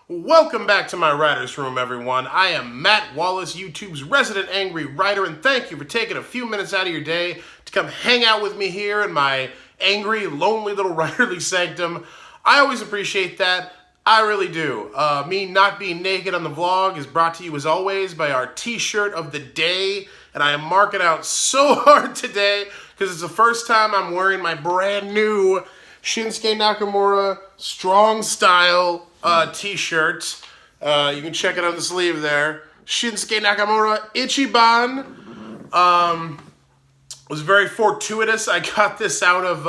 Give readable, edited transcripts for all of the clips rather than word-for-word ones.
Welcome back to my writer's room, everyone. I am Matt Wallace, YouTube's resident angry writer, and thank you for taking a few minutes out of your day to come hang out with me here in my angry, lonely little writerly sanctum. I always appreciate that. I really do. Me not being naked on the vlog is brought to you, as always, by our T-shirt of the day, and I am marking out so hard today because it's the first time I'm wearing my brand new Shinsuke Nakamura Strong Style T-shirt. You can check it on the sleeve there. Shinsuke Nakamura Ichiban. It was very fortuitous. I got this out of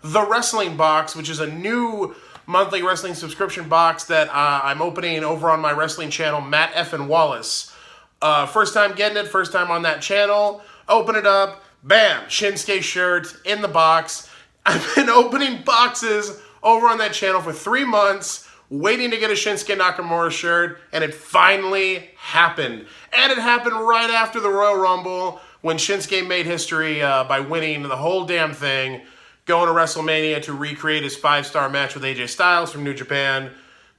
The Wrestling Box, which is a new monthly wrestling subscription box that I'm opening over on my wrestling channel, Matt Effin Wallace. First time getting it, first time on that channel. Open it up, bam, Shinsuke shirt in the box. I've been opening boxes over on that channel for 3 months, waiting to get a Shinsuke Nakamura shirt, and it finally happened. And it happened right after the Royal Rumble, when Shinsuke made history by winning the whole damn thing, going to WrestleMania to recreate his 5-star match with AJ Styles from New Japan.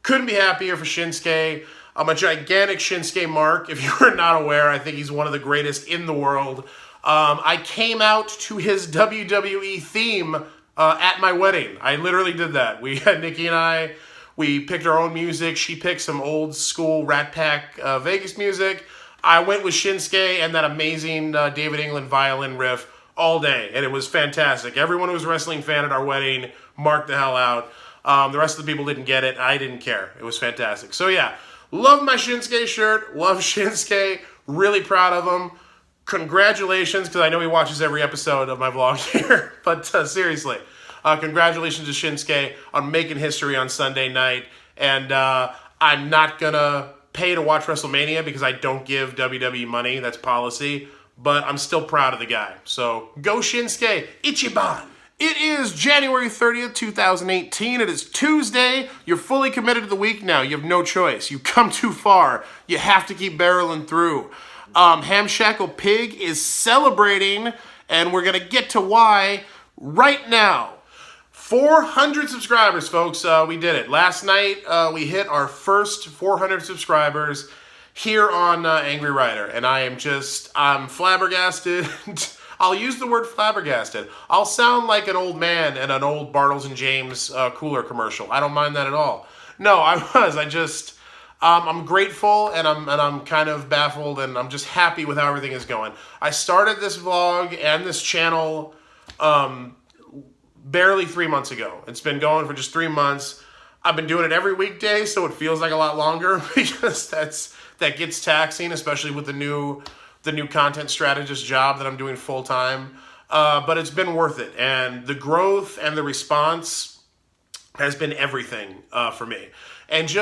Couldn't be happier for Shinsuke. I'm a gigantic Shinsuke mark. If you are not aware, I think he's one of the greatest in the world. I came out to his WWE theme at my wedding. I literally did that. Nikki and I, we picked our own music. She picked some old school Rat Pack Vegas music. I went with Shinsuke and that amazing David England violin riff all day, and it was fantastic. Everyone who was a wrestling fan at our wedding marked the hell out. The rest of the people didn't get it. I didn't care. It was fantastic. So yeah, love my Shinsuke shirt. Love Shinsuke. Really proud of him. Congratulations, because I know he watches every episode of my vlog here. But seriously, congratulations to Shinsuke on making history on Sunday night. And I'm not going to pay to watch WrestleMania because I don't give WWE money. That's policy. But I'm still proud of the guy. So go Shinsuke Ichiban. It is January 30th, 2018. It is Tuesday. You're fully committed to the week now. You have no choice. You come too far. You have to keep barreling through. Hamshackle Pig is celebrating, and we're going to get to why right now. 400 subscribers, folks. We did it. Last night, we hit our first 400 subscribers here on Angry Writer, and I'm flabbergasted. I'll use the word flabbergasted. I'll sound like an old man in an old Bartles and James cooler commercial. I don't mind that at all. No, I'm grateful, and I'm kind of baffled, and I'm just happy with how everything is going. I started this vlog and this channel barely 3 months ago. It's been going for just 3 months. I've been doing it every weekday, so it feels like a lot longer because that gets taxing, especially with the new content strategist job that I'm doing full time. But it's been worth it, and the growth and the response has been everything for me. And I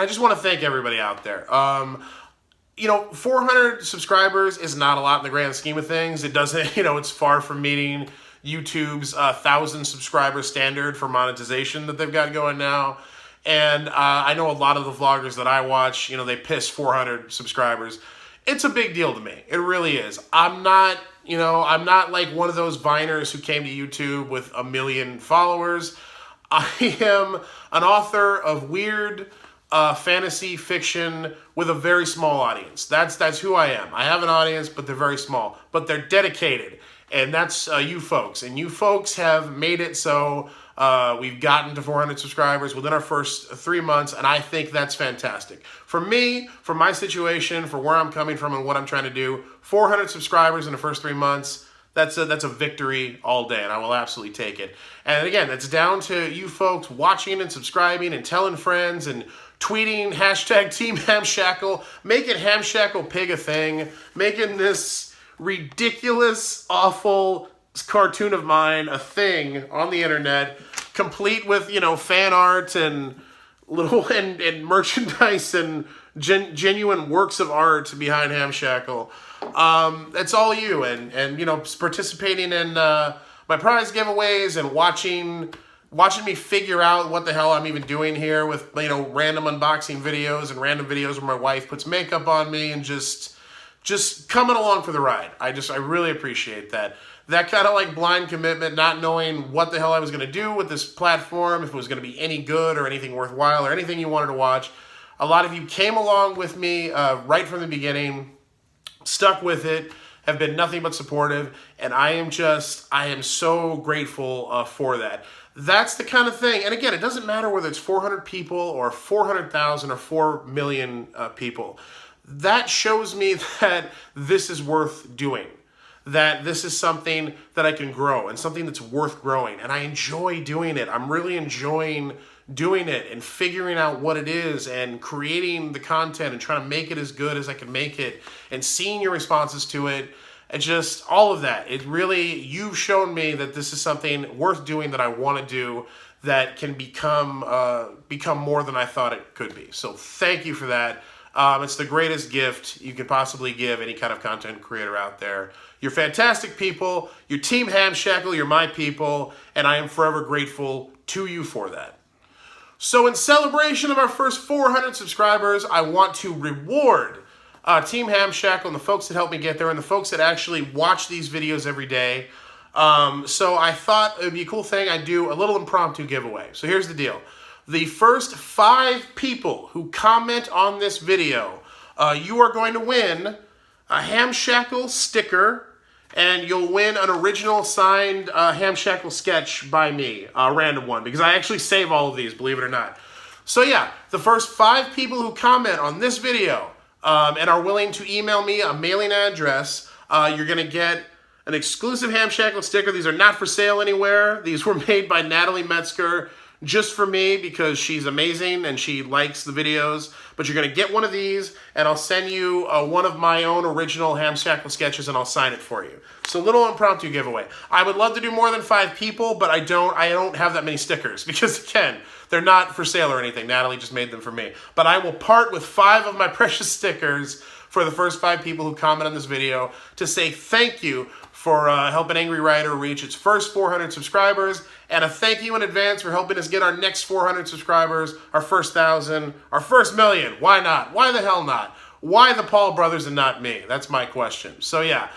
just want to thank everybody out there. 400 subscribers is not a lot in the grand scheme of things. It doesn't, it's far from meeting YouTube's 1,000 subscriber standard for monetization that they've got going now. And I know a lot of the vloggers that I watch, they piss 400 subscribers. It's a big deal to me. It really is. I'm not like one of those Viners who came to YouTube with 1 million followers. I am an author of weird fantasy fiction with a very small audience. That's who I am. I have an audience, but they're very small. But they're dedicated, and that's you folks. And you folks have made it so we've gotten to 400 subscribers within our first 3 months, and I think that's fantastic. For me, for my situation, for where I'm coming from and what I'm trying to do, 400 subscribers in the first 3 months, that's a victory all day, and I will absolutely take it. And again, that's down to you folks watching and subscribing and telling friends and tweeting hashtag Team Hamshackle, making Hamshackle Pig a thing, making this ridiculous, awful cartoon of mine a thing on the internet, complete with fan art and and merchandise and genuine works of art behind Hamshackle. It's all you, and participating in my prize giveaways and watching me figure out what the hell I'm even doing here with random unboxing videos and random videos where my wife puts makeup on me and just coming along for the ride. I really appreciate that. That kind of like blind commitment, not knowing what the hell I was going to do with this platform, if it was going to be any good or anything worthwhile or anything you wanted to watch. A lot of you came along with me right from the beginning, stuck with it, have been nothing but supportive, and I am so grateful for that. That's the kind of thing, and again, it doesn't matter whether it's 400 people or 400,000 or 4 million people. That shows me that this is worth doing, that this is something that I can grow and something that's worth growing, and I enjoy doing it. I'm really enjoying doing it and figuring out what it is and creating the content and trying to make it as good as I can make it and seeing your responses to it and just all of that. It really, you've shown me that this is something worth doing, that I want to do, that can become more than I thought it could be. So thank you for that. It's the greatest gift you could possibly give any kind of content creator out there. You're fantastic people. You're Team Hamshackle. You're my people. And I am forever grateful to you for that. So in celebration of our first 400 subscribers, I want to reward Team Hamshackle and the folks that helped me get there and the folks that actually watch these videos every day. So I thought it would be a cool thing. I'd do a little impromptu giveaway. So here's the deal. The first 5 people who comment on this video, you are going to win a Hamshackle sticker, and you'll win an original signed Hamshackle sketch by me, a random one, because I actually save all of these, believe it or not. So yeah, the first 5 people who comment on this video and are willing to email me a mailing address, you're going to get an exclusive Hamshackle sticker. These are not for sale anywhere. These were made by Natalie Metzger just for me because she's amazing and she likes the videos. But you're going to get one of these, and I'll send you one of my own original Hamshackle sketches, and I'll sign it for you. So a little impromptu giveaway. I would love to do more than 5 people, but I don't have that many stickers because, again, they're not for sale or anything. Natalie just made them for me. But I will part with 5 of my precious stickers for the first 5 people who comment on this video to say thank you for helping Angry Writer reach its first 400 subscribers, and a thank you in advance for helping us get our next 400 subscribers, our first 1,000, our first million. Why not? Why the hell not? Why the Paul brothers and not me? That's my question. So yeah,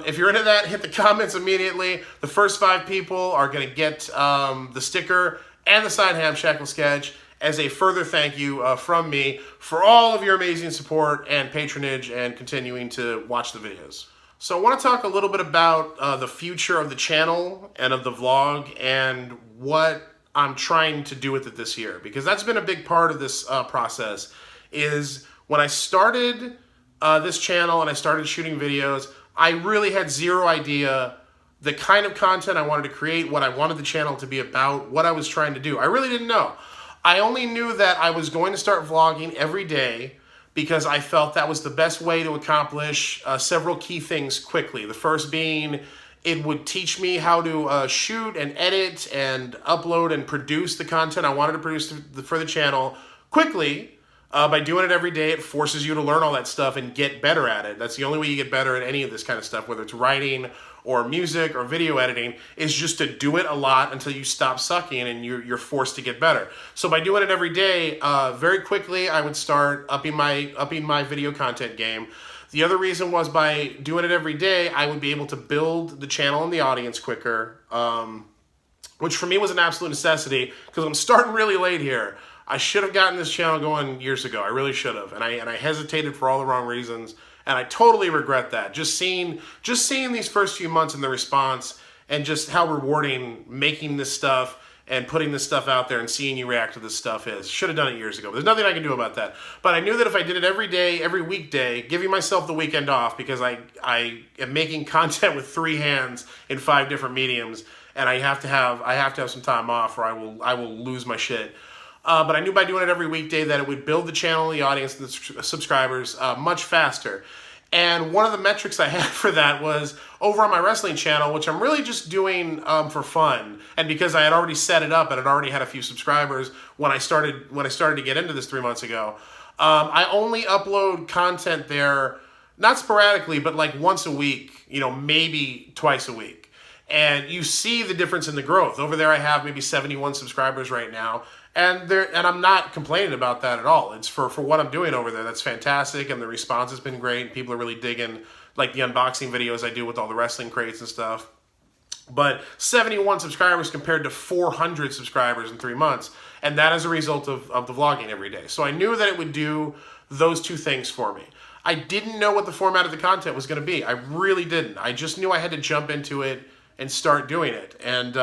if you're into that, hit the comments immediately. The first 5 people are going to get the sticker and the signed Hamshackle sketch as a further thank you from me for all of your amazing support and patronage and continuing to watch the videos. So I want to talk a little bit about the future of the channel and of the vlog and what I'm trying to do with it this year, because that's been a big part of this process. Is when I started this channel and I started shooting videos, I really had zero idea the kind of content I wanted to create, what I wanted the channel to be about, what I was trying to do. I really didn't know. I only knew that I was going to start vlogging every day because I felt that was the best way to accomplish several key things quickly. The first being, it would teach me how to shoot and edit and upload and produce the content I wanted to produce for the channel quickly. By doing it every day, it forces you to learn all that stuff and get better at it. That's the only way you get better at any of this kind of stuff, whether it's writing or music or video editing, is just to do it a lot until you stop sucking and you're forced to get better. So by doing it every day, very quickly I would start upping my video content game. The other reason was by doing it every day, I would be able to build the channel and the audience quicker, which for me was an absolute necessity because I'm starting really late here. I should have gotten this channel going years ago. I really should have, and I hesitated for all the wrong reasons, and I totally regret that. Just seeing these first few months and the response, and just how rewarding making this stuff and putting this stuff out there and seeing you react to this stuff is. Should have done it years ago. There's nothing I can do about that. But I knew that if I did it every day, every weekday, giving myself the weekend off, because I am making content with 3 hands in 5 different mediums, and I have to have some time off, or I will lose my shit. But I knew by doing it every weekday that it would build the channel, the audience, and the subscribers much faster. And one of the metrics I had for that was over on my wrestling channel, which I'm really just doing for fun, and because I had already set it up and had already had a few subscribers when I started to get into this 3 months ago. I only upload content there, not sporadically, but like once a week, maybe twice a week. And you see the difference in the growth. Over there I have maybe 71 subscribers right now. And I'm not complaining about that at all. It's for what I'm doing over there. That's fantastic, and the response has been great. And people are really digging like the unboxing videos I do with all the wrestling crates and stuff. But 71 subscribers compared to 400 subscribers in 3 months. And that is a result of the vlogging every day. So I knew that it would do those two things for me. I didn't know what the format of the content was going to be. I really didn't. I just knew I had to jump into it and start doing it. And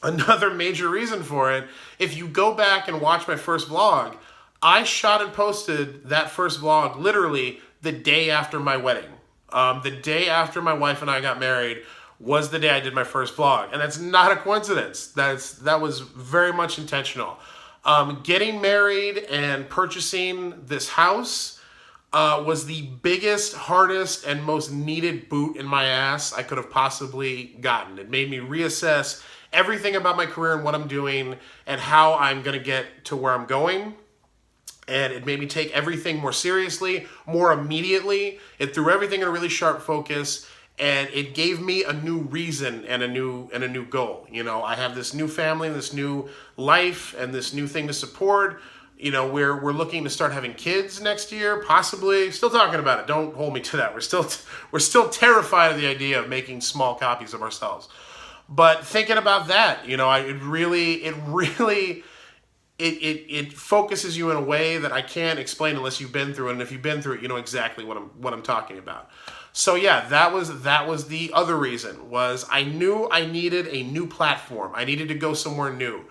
another major reason for it, if you go back and watch my first vlog, I shot and posted that first vlog literally the day after my wedding. The day after my wife and I got married was the day I did my first vlog. And that's not a coincidence. That was very much intentional. Getting married and purchasing this house was the biggest, hardest, and most needed boot in my ass I could have possibly gotten. It made me reassess everything about my career and what I'm doing and how I'm going to get to where I'm going. And it made me take everything more seriously, more immediately. It threw everything in a really sharp focus, and it gave me a new reason and a new goal. You know, I have this new family, this new life, and this new thing to support. You know, we're looking to start having kids next year, possibly. Still talking about it. Don't hold me to that. We're still terrified of the idea of making small copies of ourselves. But thinking about that, you know, it focuses you in a way that I can't explain unless you've been through it. And if you've been through it, you know exactly what I'm talking about. So yeah, that was the other reason, was I knew I needed a new platform. I needed to go somewhere new.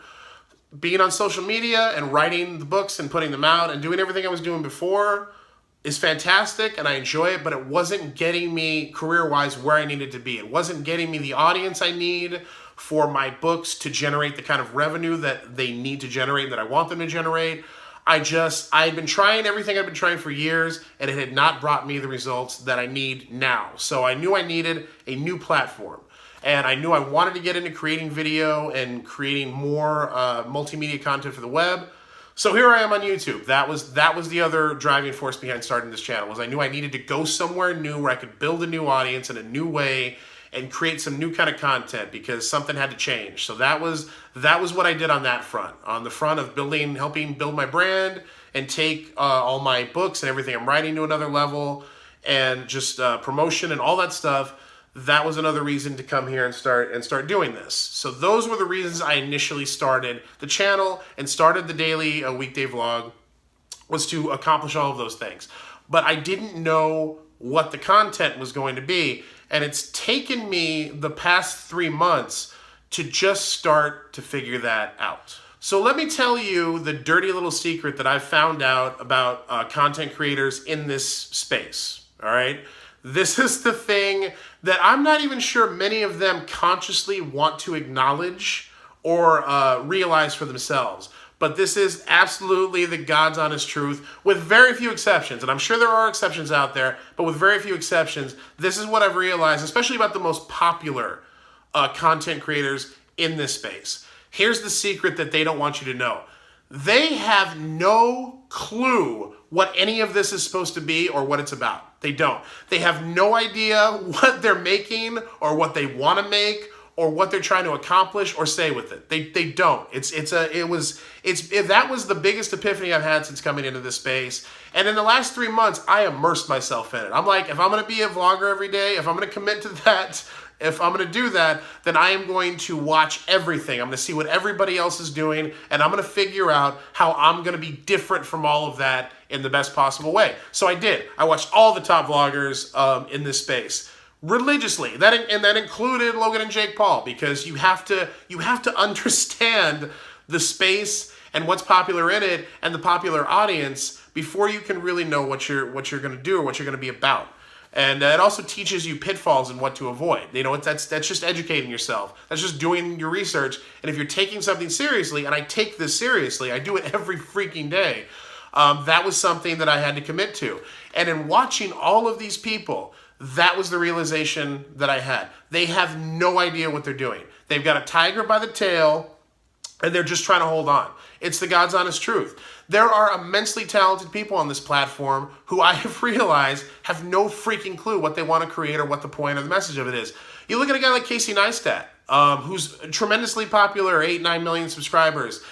Being on social media and writing the books and putting them out and doing everything I was doing before is fantastic, and I enjoy it, but it wasn't getting me career-wise where I needed to be. It wasn't getting me the audience I need for my books to generate the kind of revenue that they need to generate, that I want them to generate. I had been trying everything I've been trying for years, and it had not brought me the results that I need now. So I knew I needed a new platform. And I knew I wanted to get into creating video and creating more multimedia content for the web. So here I am on YouTube. That was the other driving force behind starting this channel, was I knew I needed to go somewhere new where I could build a new audience in a new way and create some new kind of content, because something had to change. So that was what I did on that front. On the front of helping build my brand and take all my books and everything I'm writing to another level, and just promotion and all that stuff. That was another reason to come here and start doing this. So those were the reasons I initially started the channel and started the daily weekday vlog, was to accomplish all of those things. But I didn't know what the content was going to be, and it's taken me the past 3 months to just start to figure that out. So let me tell you the dirty little secret that I've found out about content creators in this space, all right? This is the thing that I'm not even sure many of them consciously want to acknowledge or realize for themselves. But this is absolutely the God's honest truth, with very few exceptions. And I'm sure there are exceptions out there, but with very few exceptions, this is what I've realized, especially about the most popular content creators in this space. Here's the secret that they don't want you to know. They have no clue what any of this is supposed to be or what it's about. They don't. They have no idea what they're making or what they want to make or what they're trying to accomplish or say with it. They don't. That was the biggest epiphany I've had since coming into this space. And in the last 3 months, I immersed myself in it. I'm like, if I'm going to be a vlogger every day, if I'm going to commit to that, if I'm going to do that, then I am going to watch everything. I'm going to see what everybody else is doing, and I'm going to figure out how I'm going to be different from all of that in the best possible way. So I did. I watched all the top vloggers in this space religiously. That included Logan and Jake Paul, because you have to understand the space and what's popular in it and the popular audience before you can really know what you're going to do or what you're going to be about. And it also teaches you pitfalls and what to avoid. You know, that's just educating yourself. That's just doing your research. And if you're taking something seriously, and I take this seriously, I do it every freaking day, that was something that I had to commit to. And in watching all of these people, that was the realization that I had. They have no idea what they're doing. They've got a tiger by the tail, and they're just trying to hold on. It's the God's honest truth. There are immensely talented people on this platform who I have realized have no freaking clue what they want to create or what the point or the message of it is. You look at a guy like Casey Neistat, who's tremendously popular, 8-9 million subscribers.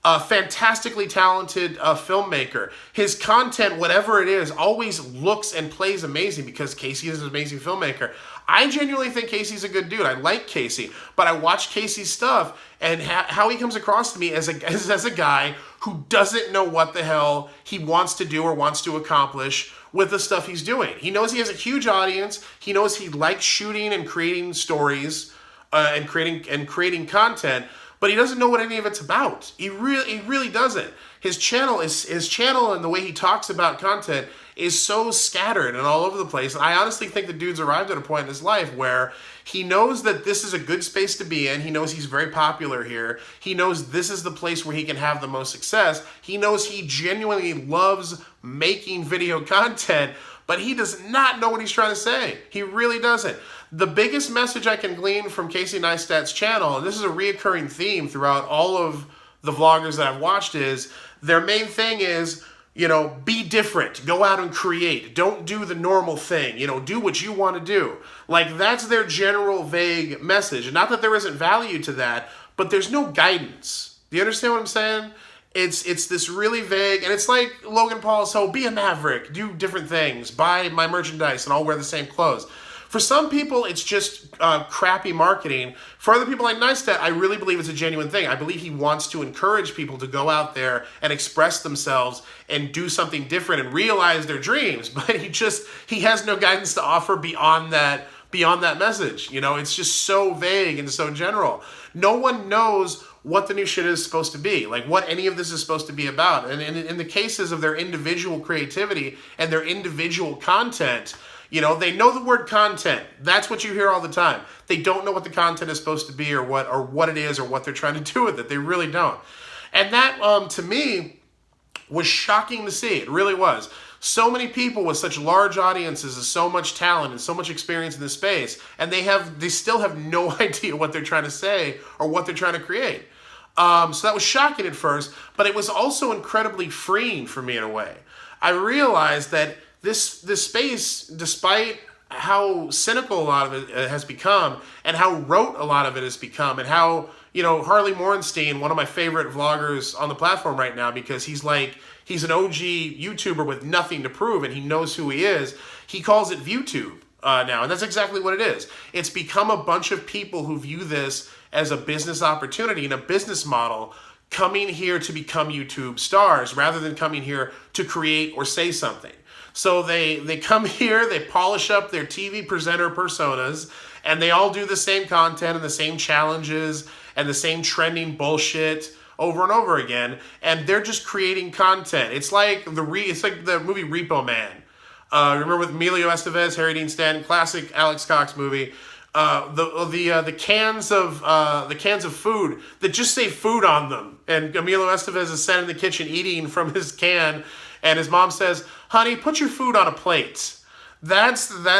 A fantastically talented filmmaker. His content, whatever it is, always looks and plays amazing because Casey is an amazing filmmaker. I genuinely think Casey's a good dude. I like Casey, but I watch Casey's stuff and how he comes across to me as a guy who doesn't know what the hell he wants to do or wants to accomplish with the stuff he's doing. He knows he has a huge audience. He knows he likes shooting and creating stories and creating content, but he doesn't know what any of it's about. He really doesn't. His channel and the way he talks about content is so scattered and all over the place. And I honestly think the dude's arrived at a point in his life where he knows that this is a good space to be in. He knows he's very popular here. He knows this is the place where he can have the most success. He knows he genuinely loves making video content, but he does not know what he's trying to say. He really doesn't. The biggest message I can glean from Casey Neistat's channel, and this is a reoccurring theme throughout all of the vloggers that I've watched, is their main thing is, be different. Go out and create. Don't do the normal thing. Do what you want to do. Like, that's their general vague message. And not that there isn't value to that, but there's no guidance. Do you understand what I'm saying? It's this really vague, and it's like Logan Paul's whole, be a maverick, do different things, buy my merchandise, and I'll wear the same clothes. For some people, it's just crappy marketing. For other people like Neistat, I really believe it's a genuine thing. I believe he wants to encourage people to go out there and express themselves and do something different and realize their dreams. But he has no guidance to offer beyond that message. It's just so vague and so general. No one knows what the new shit is supposed to be, like what any of this is supposed to be about. And in the cases of their individual creativity and their individual content, they know the word content. That's what you hear all the time. They don't know what the content is supposed to be or what it is or what they're trying to do with it. They really don't. And that, to me, was shocking to see. It really was. So many people with such large audiences and so much talent and so much experience in this space, and they still have no idea what they're trying to say or what they're trying to create. So that was shocking at first, but it was also incredibly freeing for me in a way. I realized that this space, despite how cynical a lot of it has become and how rote a lot of it has become and how, Harley Morenstein, one of my favorite vloggers on the platform right now, because he's an OG YouTuber with nothing to prove and he knows who he is, he calls it ViewTube now, and that's exactly what it is. It's become a bunch of people who view this as a business opportunity and a business model, coming here to become YouTube stars rather than coming here to create or say something. So they come here, they polish up their TV presenter personas, and they all do the same content and the same challenges and the same trending bullshit over and over again, and they're just creating content. It's like the movie Repo Man. Remember with Emilio Estevez, Harry Dean Stanton, classic Alex Cox movie. The cans of food that just say food on them, and Emilio Estevez is sat in the kitchen eating from his can, and his mom says, "Honey, put your food on a plate." That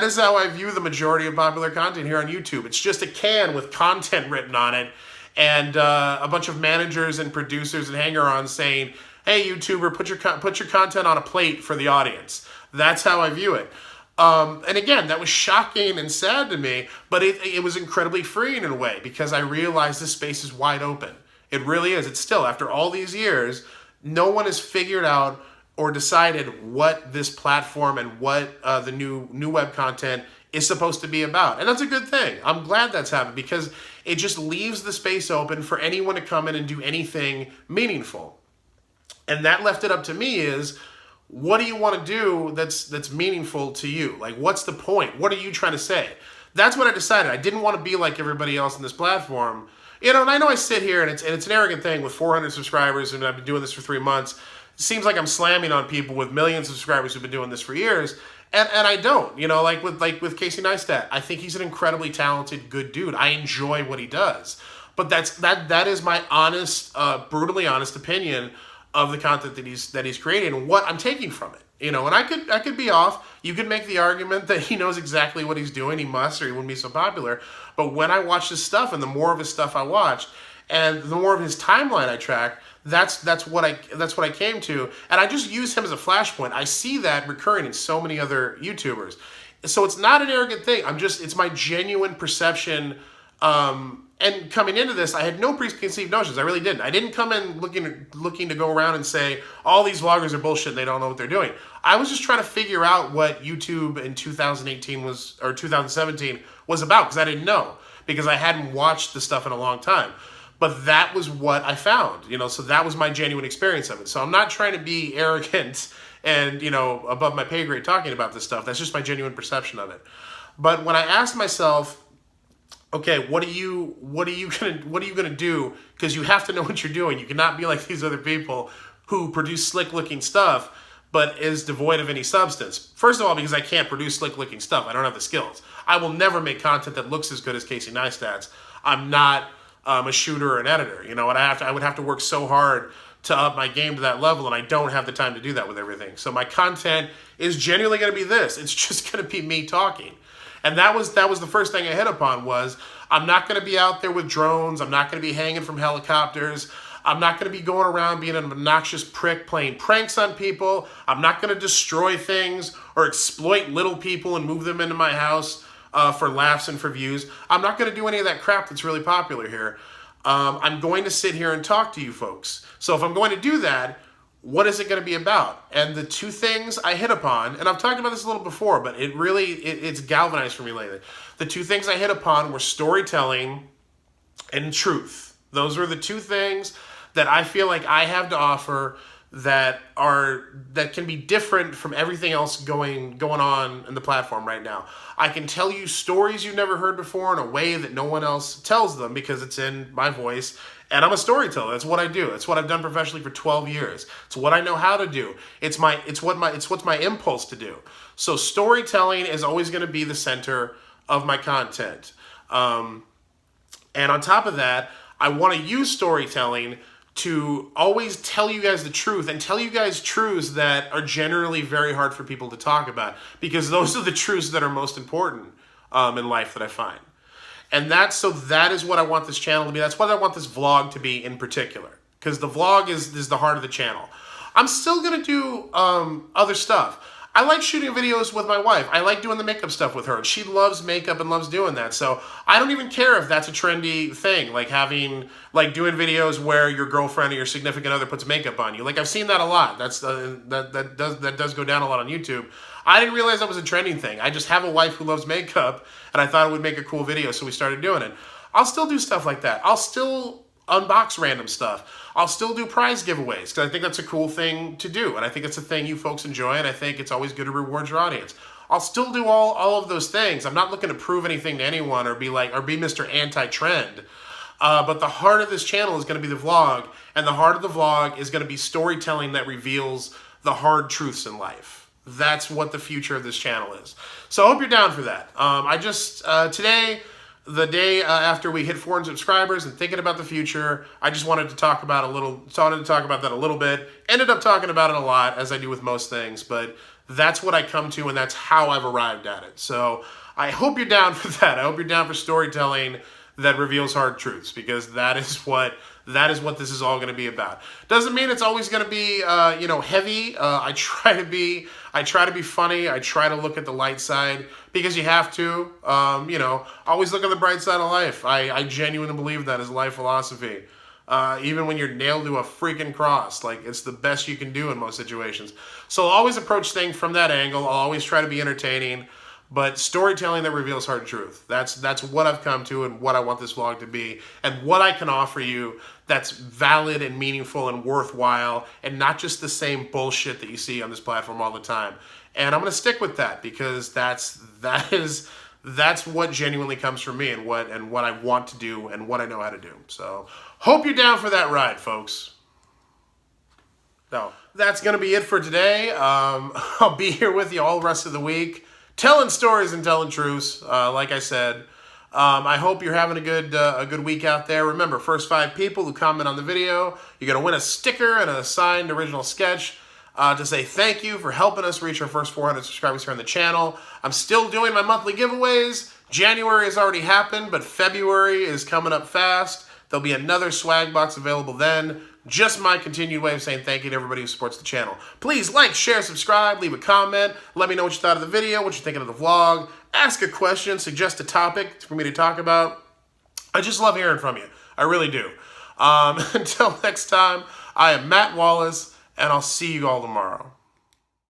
is how I view the majority of popular content here on YouTube. It's just a can with content written on it, and a bunch of managers and producers and hanger-ons saying, "Hey, YouTuber, put your content on a plate for the audience." That's how I view it. And again, that was shocking and sad to me, but it was incredibly freeing in a way because I realized this space is wide open. It really is. It's still, after all these years, no one has figured out or decided what this platform and what the new web content is supposed to be about. And that's a good thing. I'm glad that's happened because it just leaves the space open for anyone to come in and do anything meaningful. And that left it up to me is, what do you want to do that's meaningful to you? Like, what's the point? What are you trying to say? That's what I decided. I didn't want to be like everybody else on this platform. And I know I sit here, and it's an arrogant thing with 400 subscribers, and I've been doing this for 3 months. It seems like I'm slamming on people with millions of subscribers who've been doing this for years, and I don't. Like with Casey Neistat, I think he's an incredibly talented, good dude. I enjoy what he does, but that is my honest, brutally honest opinion of the content that he's creating and what I'm taking from it. And I could be off. You could make the argument that he knows exactly what he's doing. He must, or he wouldn't be so popular. But when I watch his stuff, and the more of his stuff I watched, and the more of his timeline I track, that's what I came to. And I just use him as a flashpoint. I see that recurring in so many other YouTubers. So it's not an arrogant thing. It's my genuine perception. And And coming into this, I had no preconceived notions. I really didn't. I didn't come in looking to go around and say, all these vloggers are bullshit and they don't know what they're doing. I was just trying to figure out what YouTube in 2018 was, or 2017 was about, because I didn't know, because I hadn't watched the stuff in a long time. But that was what I found, you know, so that was my genuine experience of it. So I'm not trying to be arrogant and, you know, above my pay grade talking about this stuff. That's just my genuine perception of it. But when I asked myself, okay, what are you gonna do? Because you have to know what you're doing. You cannot be like these other people who produce slick-looking stuff, but is devoid of any substance. First of all, because I can't produce slick-looking stuff. I don't have the skills. I will never make content that looks as good as Casey Neistat's. I'm not a shooter or an editor, you know, and I would have to work so hard to up my game to that level, and I don't have the time to do that with everything. So my content is genuinely going to be this. It's just going to be me talking. And that was the first thing I hit upon was, I'm not going to be out there with drones. I'm not going to be hanging from helicopters. I'm not going to be going around being an obnoxious prick playing pranks on people. I'm not going to destroy things or exploit little people and move them into my house for laughs and for views. I'm not going to do any of that crap that's really popular here. I'm going to sit here and talk to you folks. So if I'm going to do that, what is it going to be about? And the two things I hit upon, and I've talked about this a little before, but it's galvanized for me lately. The two things I hit upon were storytelling and truth. Those are the two things that I feel like I have to offer that can be different from everything else going on in the platform right now. I can tell you stories you've never heard before in a way that no one else tells them because it's in my voice. And I'm a storyteller. That's what I do. It's what I've done professionally for 12 years. It's what I know how to do. It's what's my impulse to do. So storytelling is always going to be the center of my content. And on top of that, I want to use storytelling to always tell you guys the truth and tell you guys truths that are generally very hard for people to talk about, because those are the truths that are most important in life that I find. And that is what I want this channel to be. That's what I want this vlog to be in particular, because the vlog is the heart of the channel. I'm still going to do other stuff. I like shooting videos with my wife. I like doing the makeup stuff with her. She loves makeup and loves doing that. So I don't even care if that's a trendy thing, like doing videos where your girlfriend or your significant other puts makeup on you. Like, I've seen that a lot. That does go down a lot on YouTube. I didn't realize that was a trending thing. I just have a wife who loves makeup, and I thought it would make a cool video, so we started doing it. I'll still do stuff like that. I'll still unbox random stuff. I'll still do prize giveaways, because I think that's a cool thing to do, and I think it's a thing you folks enjoy, and I think it's always good to reward your audience. I'll still do all of those things. I'm not looking to prove anything to anyone or be Mr. Anti-Trend. But the heart of this channel is going to be the vlog, and the heart of the vlog is going to be storytelling that reveals the hard truths in life. That's what the future of this channel is. So I hope you're down for that. I just, today, the day after we hit 400 subscribers and thinking about the future, I just wanted to talk about that a little bit. Ended up talking about it a lot, as I do with most things, but that's what I come to, and that's how I've arrived at it. So I hope you're down for that. I hope you're down for storytelling that reveals hard truths, because that is what this is all going to be about. Doesn't mean it's always going to be heavy. I try to be funny. I try to look at the light side, because you have to. Always look at the bright side of life. I genuinely believe that as life philosophy. Even when you're nailed to a freaking cross, like, it's the best you can do in most situations. So I'll always approach things from that angle. I'll always try to be entertaining. But storytelling that reveals hard truth. That's what I've come to, and what I want this vlog to be, and what I can offer you that's valid and meaningful and worthwhile, and not just the same bullshit that you see on this platform all the time. And I'm going to stick with that, because that's what genuinely comes from me, and what I want to do, and what I know how to do. So hope you're down for that ride, folks. So that's going to be it for today. I'll be here with you all the rest of the week, telling stories and telling truths, like I said. I hope you're having a good week out there. Remember, first 5 people who comment on the video, you're going to win a sticker and a signed original sketch to say thank you for helping us reach our first 400 subscribers here on the channel. I'm still doing my monthly giveaways. January has already happened, but February is coming up fast. There'll be another swag box available then. Just my continued way of saying thank you to everybody who supports the channel. Please like, share, subscribe, leave a comment. Let me know what you thought of the video, what you're thinking of the vlog. Ask a question, suggest a topic for me to talk about. I just love hearing from you. I really do. Until next time, I am Matt Wallace, and I'll see you all tomorrow.